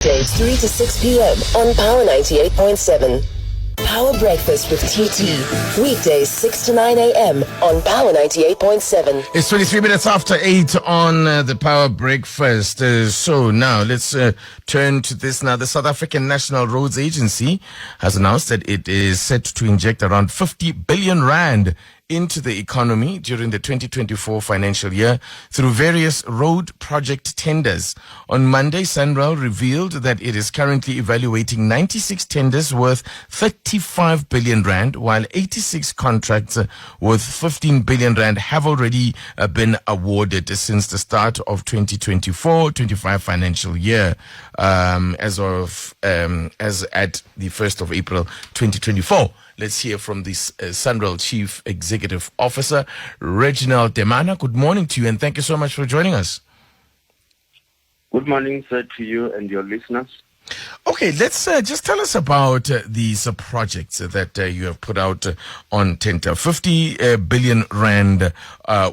Days 3 to 6 p.m. on Power 98.7. Power Breakfast with TT. Weekdays 6 to 9 a.m. on Power 98.7. It's 23 minutes after 8 on the Power Breakfast. So now let's turn to this now. The South African National Roads Agency has announced that it is set to inject around 50 billion rand into the economy during the 2024 financial year through various road project tenders. On Monday, SANRAL revealed that it is currently evaluating 96 tenders worth 35 billion rand, while 86 contracts worth 15 billion rand have already been awarded since the start of 2024-25 financial year, as at the 1st of April 2024. Let's hear from this SANRAL Chief Executive Officer, Reginald Demana. Good morning to you, and thank you so much for joining us. Good morning, sir, to you and your listeners. Okay, let's just tell us about these projects that you have put out on tender. 50 billion rand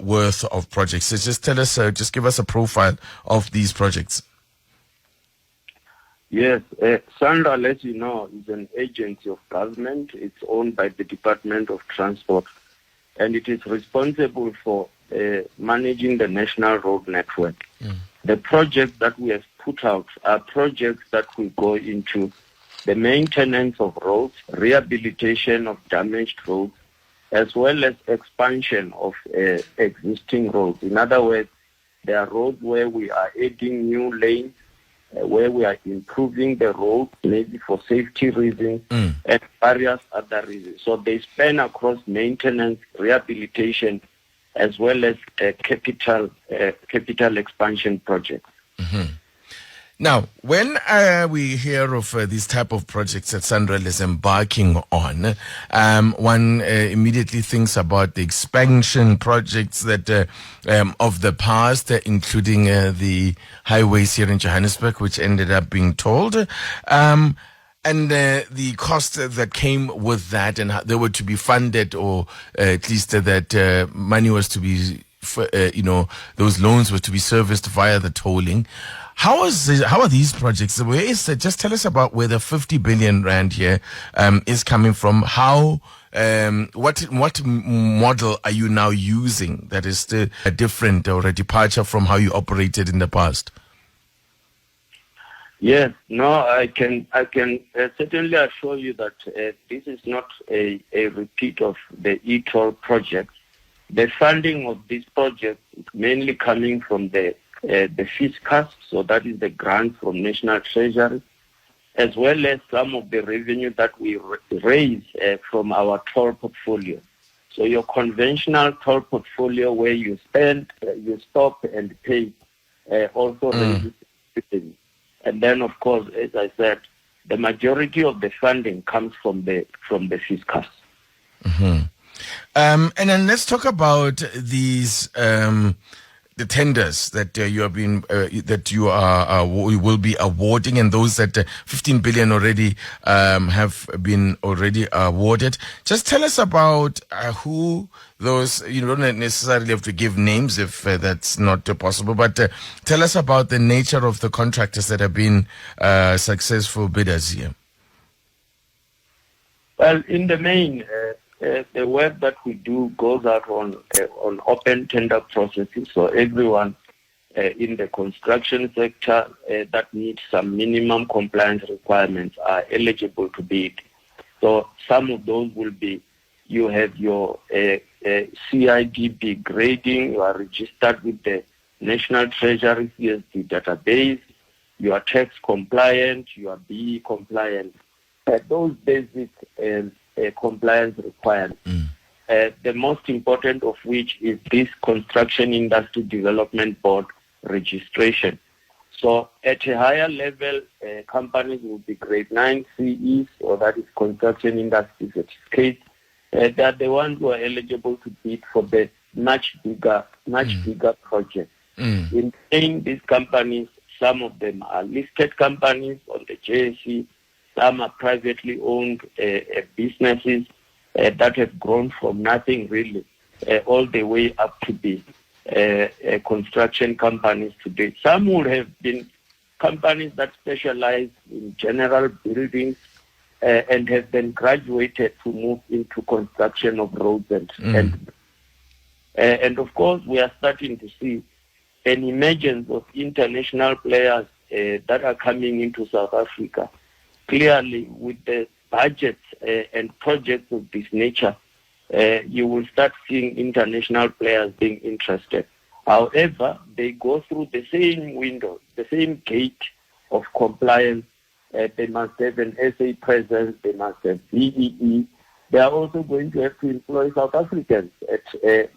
worth of projects. So just tell us, just give us a profile of these projects. Yes, SANRAL, as you know, is an agency of government. It's owned by the Department of Transport, and it is responsible for managing the national road network. The projects that we have put out are projects that will go into the maintenance of roads, rehabilitation of damaged roads, as well as expansion of existing roads. In other words, there are roads where we are adding new lanes, where we are improving the road, maybe for safety reasons and various other reasons. So they span across maintenance, rehabilitation, as well as capital expansion projects. Now, when we hear of these type of projects that SANRAL is embarking on, one immediately thinks about the expansion projects that of the past, including the highways here in Johannesburg, which ended up being tolled, and the cost that came with that, and how they were to be funded, or at least that money was to be, those loans were to be serviced via the tolling. How are these projects? Where is just tell us about where the 50 billion rand here is coming from. How what model are you now using that is still different or a departure from how you operated in the past? Yes, no, I can certainly assure you that this is not a repeat of the e-toll project. The funding of this project is mainly coming from the fiscus, so that is the grant from National Treasury, as well as some of the revenue that we raise from our toll portfolio. So your conventional toll portfolio, where you spend, you stop and pay, also raises revenue. And then, of course, as I said, the majority of the funding comes from the fiscus. And then let's talk about these the tenders that you have been that you will be awarding, and those that 15 billion already have been already awarded. Just tell us about who those. You don't necessarily have to give names if that's not possible, but tell us about the nature of the contractors that have been successful bidders here. Well, in the main, the work that we do goes out on open tender processes. So everyone in the construction sector that meets some minimum compliance requirements are eligible to bid. So some of those will be, you have your CIDB grading, you are registered with the National Treasury CSD database, you are tax compliant, you are BE compliant. Those basic compliance requirements. The most important of which is this Construction Industry Development Board registration. So at a higher level, companies will be grade 9 CEs, or that is Construction Industry Certificate. They are the ones who are eligible to bid for the much bigger projects. In these companies, some of them are listed companies on the JSE. Some are privately owned businesses that have grown from nothing really all the way up to be construction companies today. Some would have been companies that specialize in general buildings and have been graduated to move into construction of roads and of course we are starting to see an emergence of international players that are coming into South Africa. Clearly, with the budgets and projects of this nature, you will start seeing international players being interested. However, they go through the same window, the same gate of compliance. They must have an SA presence, they must have BEE. They are also going to have to employ South Africans at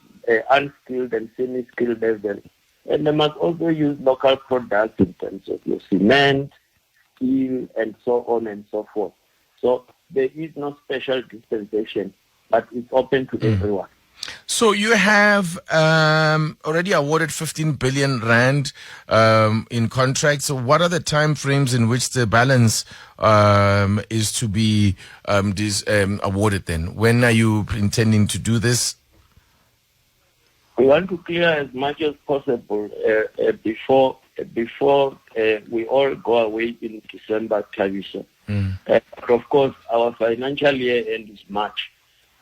unskilled and semi-skilled level. And they must also use local products in terms of your cement, steel, and so on and so forth. So there is no special dispensation, but it's open to everyone. So you have already awarded 15 billion rand in contracts. So what are the time frames in which the balance is to be awarded then? When are you intending to do this? We want to clear as much as possible before we all go away in December, Thabiso. But of course, our financial year end is March.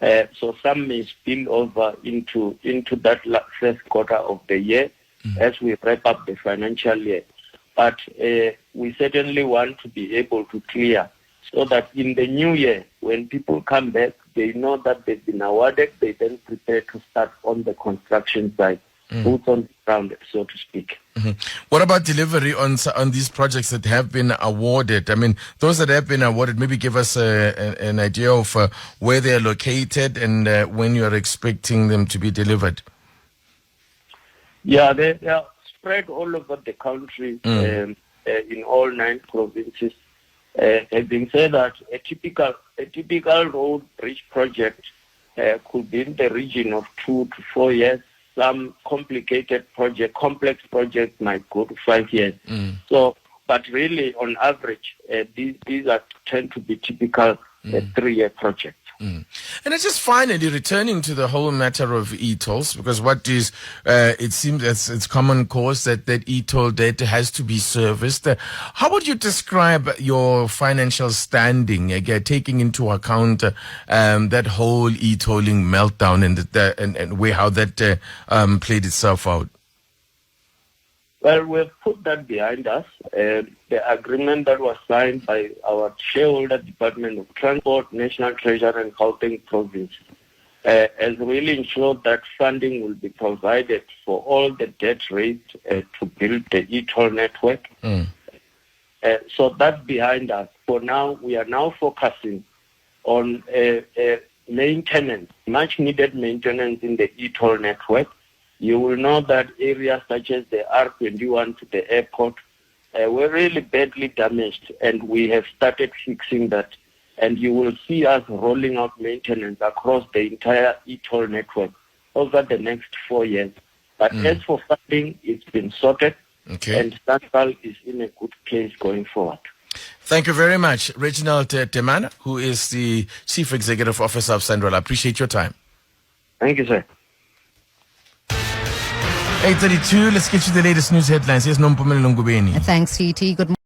So some may spill over into that first quarter of the year as we wrap up the financial year. But we certainly want to be able to clear so that in the new year, when people come back, they know that they've been awarded, they then prepare to start on the construction side, boots on the ground, so to speak. What about delivery on these projects that have been awarded? I mean, those that have been awarded, maybe give us an idea of where they are located and when you are expecting them to be delivered. Yeah, they are spread all over the country in all 9 provinces. Having said that, a typical road bridge project could be in the region of 2 to 4 years. Some complex projects might go to 5 years. So, but really, on average, these tend to be typical 3-year projects. And it's just finally returning to the whole matter of e-tolls, because what is, it seems it's common cause that e-toll debt has to be serviced. How would you describe your financial standing, again, taking into account that whole e-tolling meltdown and how that played itself out? Well, we've put that behind us. The agreement that was signed by our shareholder Department of Transport, National Treasury and Gauteng Province has really ensured that funding will be provided for all the debt raised to build the e-toll network. So that's behind us. For now, we are now focusing on maintenance, much needed maintenance in the e-toll network. You will know that areas such as the R21 to the airport were really badly damaged, and we have started fixing that. And you will see us rolling out maintenance across the entire e-toll network over the next 4 years. But as for funding, it's been sorted, and SANRAL is in a good place going forward. Thank you very much, Reginald Demana, who is the Chief Executive Officer of SANRAL. I appreciate your time. Thank you, sir. 8:32, let's get you the latest news headlines. Here's Nompumelelo Ngubeni. Thanks, TT. Good morning.